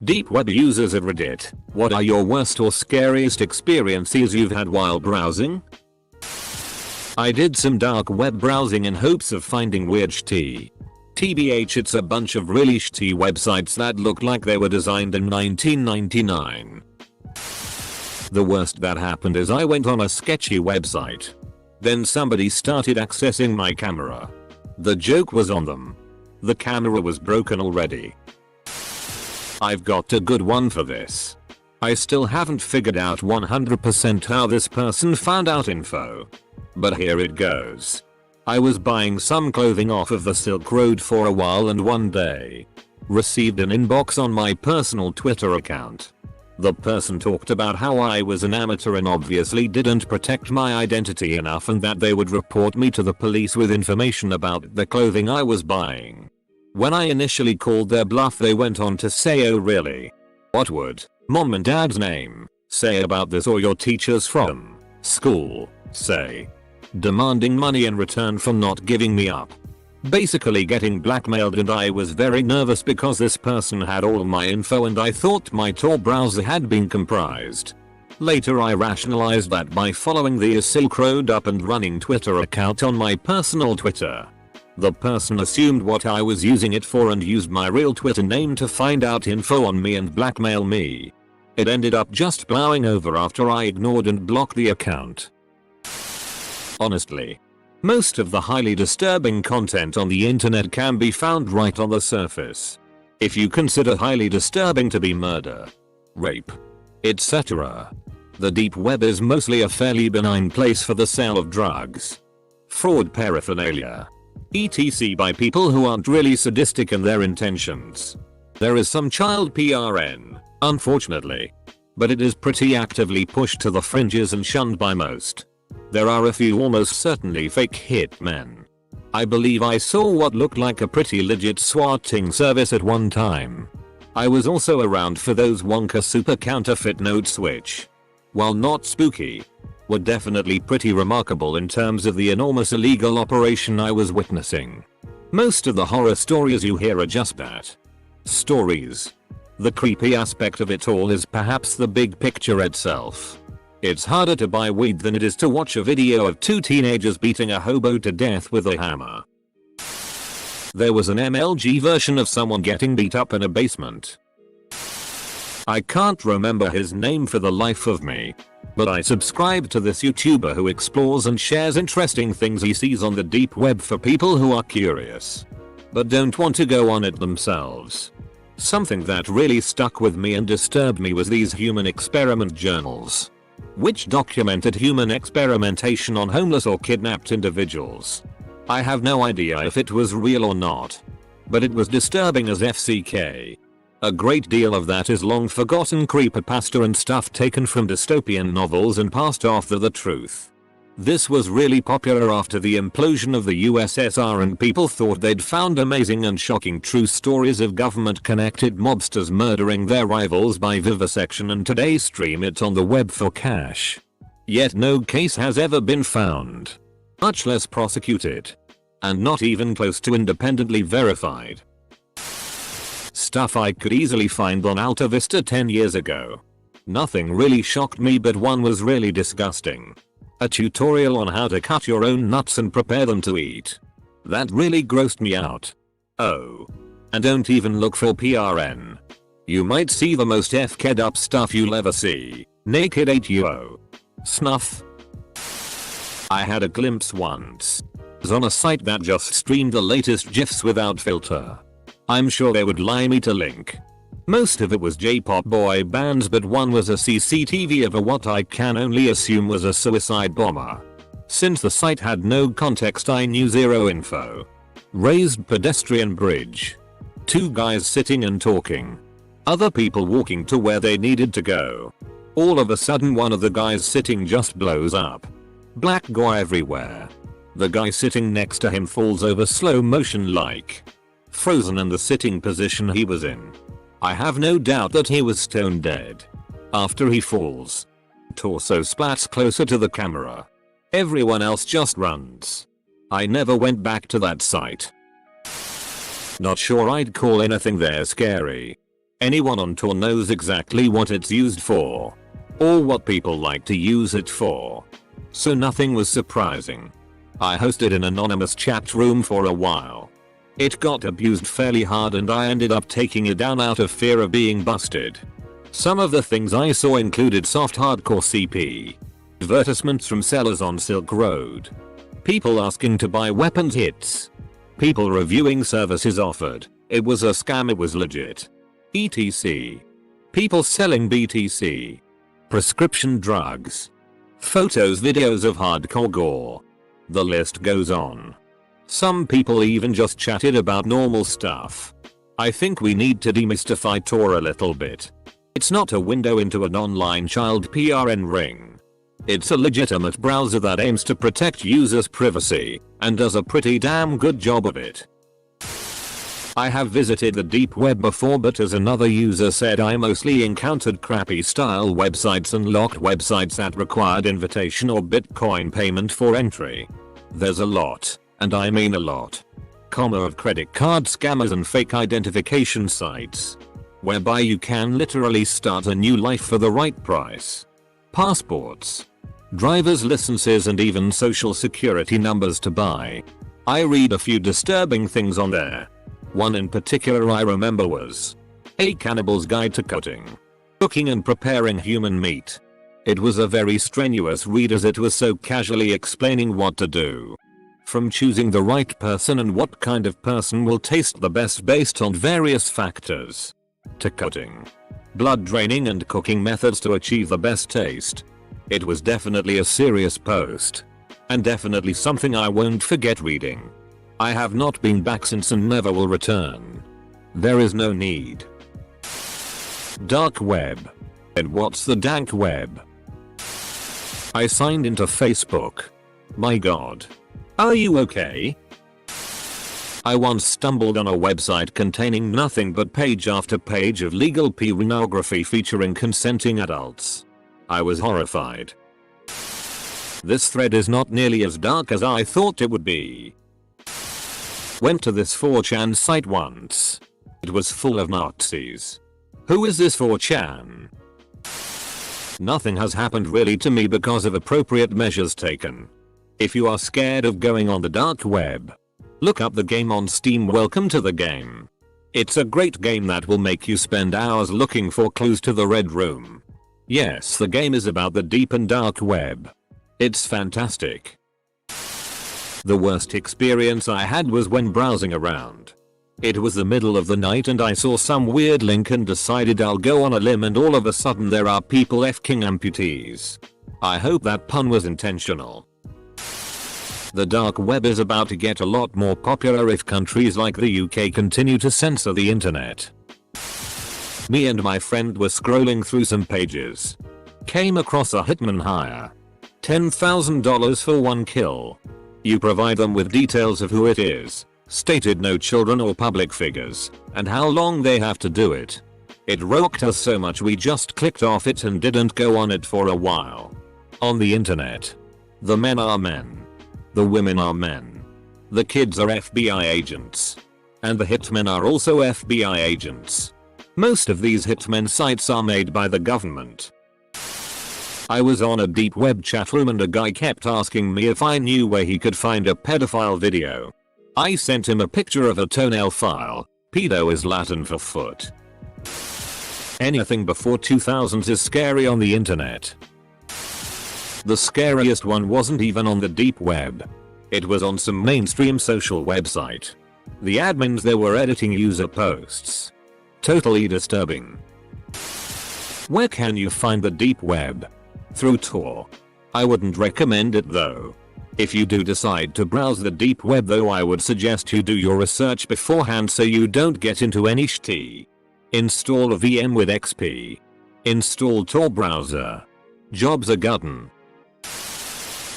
Deep web users at Reddit, what are your worst or scariest experiences you've had while browsing? I did some dark web browsing in hopes of finding weird shitty. TBH, it's a bunch of really shitty websites that look like they were designed in 1999. The worst that happened is I went on a sketchy website. Then somebody started accessing my camera. The joke was on them. The camera was broken already. I've got a good one for this. I still haven't figured out 100% how this person found out info. But here it goes. I was buying some clothing off of the Silk Road for a while and one day received an inbox on my personal Twitter account. The person talked about how I was an amateur and obviously didn't protect my identity enough and that they would report me to the police with information about the clothing I was buying. When I initially called their bluff, they went on to say, "Oh really? What would mom and dad's name say about this, or your teachers from school say?" Demanding money in return for not giving me up. Basically getting blackmailed, and I was very nervous because this person had all my info and I thought my Tor browser had been compromised. Later I rationalized that by following the Silk Road up and running Twitter account on my personal Twitter. The person assumed what I was using it for and used my real Twitter name to find out info on me and blackmail me. It ended up just blowing over after I ignored and blocked the account. Honestly, most of the highly disturbing content on the internet can be found right on the surface. If you consider highly disturbing to be murder, rape, etc., the deep web is mostly a fairly benign place for the sale of drugs, fraud paraphernalia, etc. by people who aren't really sadistic in their intentions. There is some child PRN, unfortunately, but it is pretty actively pushed to the fringes and shunned by most. There are a few almost certainly fake hitmen. I believe I saw what looked like a pretty legit swatting service at one time. I was also around for those wonka super counterfeit notes which, while not spooky, were definitely pretty remarkable in terms of the enormous illegal operation I was witnessing. Most of the horror stories you hear are just that. Stories. The creepy aspect of it all is perhaps the big picture itself. It's harder to buy weed than it is to watch a video of two teenagers beating a hobo to death with a hammer. There was an MLG version of someone getting beat up in a basement. I can't remember his name for the life of me, but I subscribe to this YouTuber who explores and shares interesting things he sees on the deep web for people who are curious, but don't want to go on it themselves. Something that really stuck with me and disturbed me was these human experiment journals, which documented human experimentation on homeless or kidnapped individuals. I have no idea if it was real or not, but it was disturbing as FCK. A great deal of that is long forgotten creepypasta and stuff taken from dystopian novels and passed off as the truth. This was really popular after the implosion of the USSR, and people thought they'd found amazing and shocking true stories of government-connected mobsters murdering their rivals by vivisection, and today stream it on the web for cash. Yet no case has ever been found, much less prosecuted, and not even close to independently verified. Stuff I could easily find on Alta Vista 10 years ago. Nothing really shocked me, but one was really disgusting. A tutorial on how to cut your own nuts and prepare them to eat. That really grossed me out. Oh. And don't even look for PRN. You might see the most FK'd up stuff you'll ever see. Naked you.I. Snuff. I had a glimpse once. It was on a site that just streamed the latest GIFs without filter. I'm sure they would lie me to link. Most of it was J-pop boy bands, but one was a CCTV of what I can only assume was a suicide bomber. Since the site had no context, I knew zero info. Raised pedestrian bridge. Two guys sitting and talking. Other people walking to where they needed to go. All of a sudden one of the guys sitting just blows up. Black guy everywhere. The guy sitting next to him falls over slow motion like frozen in the sitting position he was in. I have no doubt that he was stone dead. After he falls, torso splats closer to the camera. Everyone else just runs. I never went back to that site. Not sure I'd call anything there scary. Anyone on Tor knows exactly what it's used for. Or what people like to use it for. So nothing was surprising. I hosted an anonymous chat room for a while. It got abused fairly hard and I ended up taking it down out of fear of being busted. Some of the things I saw included soft hardcore CP. Advertisements from sellers on Silk Road. People asking to buy weapons hits. People reviewing services offered. It was a scam, it was legit. ETC. People selling BTC. Prescription drugs. Photos, videos of hardcore gore. The list goes on. Some people even just chatted about normal stuff. I think we need to demystify Tor a little bit. It's not a window into an online child PRN ring. It's a legitimate browser that aims to protect users' privacy, and does a pretty damn good job of it. I have visited the deep web before, but as another user said, I mostly encountered crappy style websites and locked websites that required invitation or Bitcoin payment for entry. There's a lot, and I mean a lot, of credit card scammers and fake identification sites, whereby you can literally start a new life for the right price. Passports, driver's licenses and even social security numbers to buy. I read a few disturbing things on there. One in particular I remember was A Cannibal's Guide to Cooking and Preparing Human Meat. It was a very strenuous read as it was so casually explaining what to do. From choosing the right person and what kind of person will taste the best based on various factors, to cutting, blood draining and cooking methods to achieve the best taste. It was definitely a serious post. And definitely something I won't forget reading. I have not been back since and never will return. There is no need. Dark web. And what's the dank web? I signed into Facebook. My god. Are you okay? I once stumbled on a website containing nothing but page after page of legal pornography featuring consenting adults. I was horrified. This thread is not nearly as dark as I thought it would be. Went to this 4chan site once. It was full of Nazis. Who is this 4chan? Nothing has happened really to me because of appropriate measures taken. If you are scared of going on the dark web, look up the game on Steam. Welcome to the game. It's a great game that will make you spend hours looking for clues to the Red Room. Yes, the game is about the deep and dark web. It's fantastic. The worst experience I had was when browsing around. It was the middle of the night and I saw some weird link and decided I'll go on a limb, and all of a sudden there are people f***ing amputees. I hope that pun was intentional. The dark web is about to get a lot more popular if countries like the UK continue to censor the internet. Me and my friend were scrolling through some pages. Came across a hitman hire. $10,000 for one kill. You provide them with details of who it is, stated no children or public figures, and how long they have to do it. It rocked us so much we just clicked off it and didn't go on it for a while. On the internet, the men are men. The women are men. The kids are FBI agents. And the hitmen are also FBI agents. Most of these hitmen sites are made by the government. I was on a deep web chat room and a guy kept asking me if I knew where he could find a pedophile video. I sent him a picture of a toenail file. Pedo is Latin for foot. Anything before 2000s is scary on the internet. The scariest one wasn't even on the deep web. It was on some mainstream social website. The admins there were editing user posts. Totally disturbing. Where can you find the deep web? Through Tor. I wouldn't recommend it though. If you do decide to browse the deep web though, I would suggest you do your research beforehand so you don't get into any shitty. Install a VM with XP. Install Tor browser. Jobs are gotten.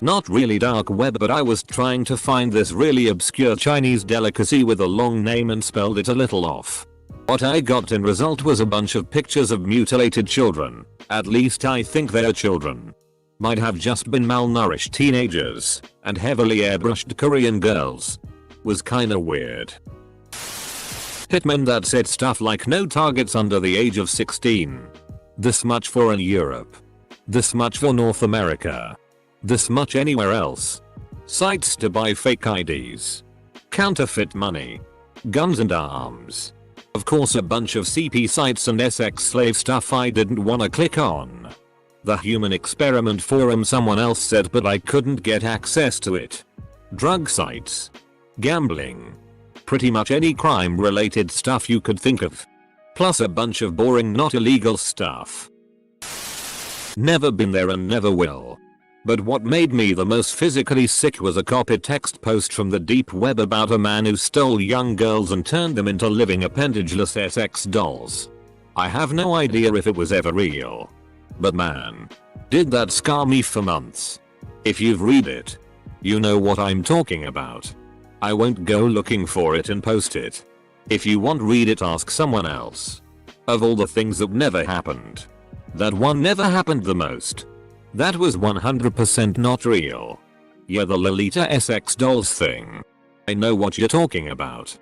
Not really dark web, but I was trying to find this really obscure Chinese delicacy with a long name and spelled it a little off. What I got in result was a bunch of pictures of mutilated children. At least I think they're children. Might have just been malnourished teenagers, and heavily airbrushed Korean girls. Was kinda weird. hitmen that said stuff like no targets under the age of 16. This much for in Europe. This much for North America. This much anywhere else. Sites to buy fake IDs. Counterfeit money. Guns and arms. Of course a bunch of CP sites and SX slave stuff I didn't wanna click on. The human experiment forum someone else said but I couldn't get access to it. Drug sites. Gambling. Pretty much any crime related stuff you could think of. Plus a bunch of boring not illegal stuff. Never been there and never will. But what made me the most physically sick was a copied text post from the deep web about a man who stole young girls and turned them into living appendageless SX dolls. I have no idea if it was ever real. But man, did that scar me for months. If you've read it, you know what I'm talking about. I won't go looking for it and post it. If you want read it, ask someone else. Of all the things that never happened, that one never happened the most. That was 100% not real. Yeah, the Lolita SX dolls thing. I know what you're talking about.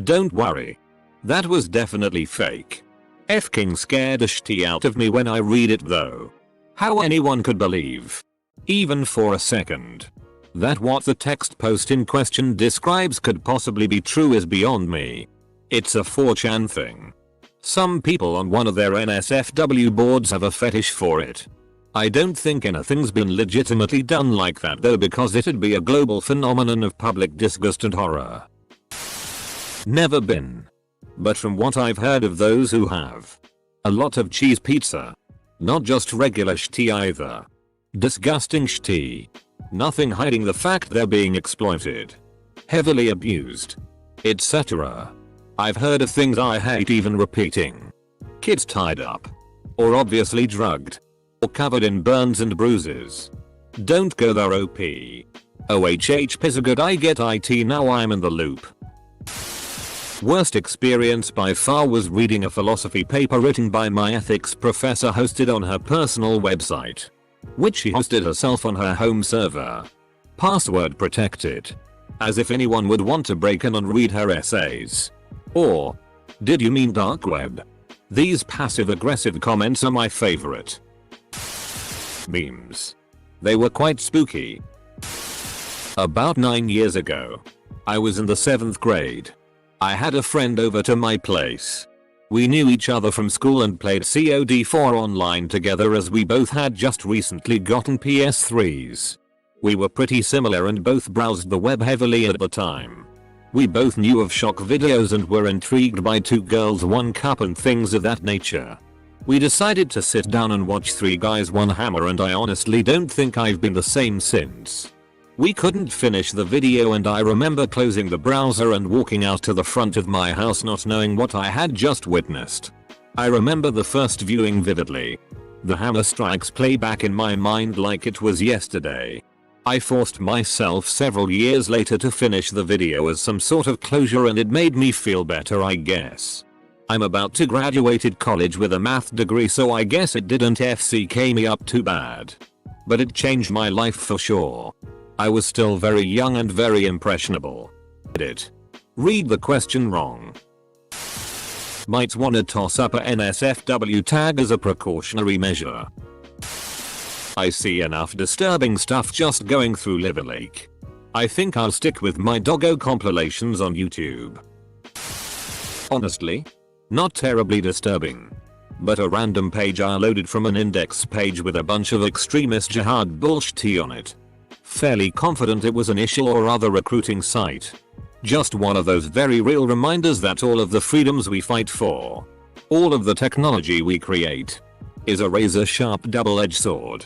Don't worry. That was definitely fake. F-king scared the shit out of me when I read it though. How anyone could believe, even for a second, that what the text post in question describes could possibly be true is beyond me. It's a 4chan thing. Some people on one of their NSFW boards have a fetish for it. I don't think anything's been legitimately done like that though, because it'd be a global phenomenon of public disgust and horror. Never been. But from what I've heard of those who have. A lot of cheese pizza. Not just regular shitty either. Disgusting shitty. Nothing hiding the fact they're being exploited. Heavily abused. Etc. I've heard of things I hate even repeating. Kids tied up. Or obviously drugged. Or covered in burns and bruises. Don't go there OP. OHH piss a good I get IT now I'm in the loop. Worst experience by far was reading a philosophy paper written by my ethics professor hosted on her personal website. Which she hosted herself on her home server. Password protected. As if anyone would want to break in and read her essays. Or, did you mean dark web? These passive aggressive comments are my favorite. Memes. They were quite spooky. About 9 years ago, I was in the 7th grade. I had a friend over to my place. We knew each other from school and played COD4 online together as we both had just recently gotten PS3s. We were pretty similar and both browsed the web heavily at the time. We both knew of shock videos and were intrigued by 2 girls 1 cup and things of that nature. We decided to sit down and watch 3 Guys 1 Hammer and I honestly don't think I've been the same since. We couldn't finish the video and I remember closing the browser and walking out to the front of my house not knowing what I had just witnessed. I remember the first viewing vividly. The hammer strikes playback in my mind like it was yesterday. I forced myself several years later to finish the video as some sort of closure and it made me feel better I guess. I'm about to graduate college with a math degree so I guess it didn't FCK me up too bad. But it changed my life for sure. I was still very young and very impressionable. Edit. Read the question wrong. Might wanna toss up a NSFW tag as a precautionary measure. I see enough disturbing stuff just going through Liver Lake. I think I'll stick with my doggo compilations on YouTube. Honestly, not terribly disturbing. But a random page I loaded from an index page with a bunch of extremist jihad bullshit on it. Fairly confident it was an ISIL or other recruiting site. Just one of those very real reminders that all of the freedoms we fight for, all of the technology we create, is a razor-sharp double-edged sword.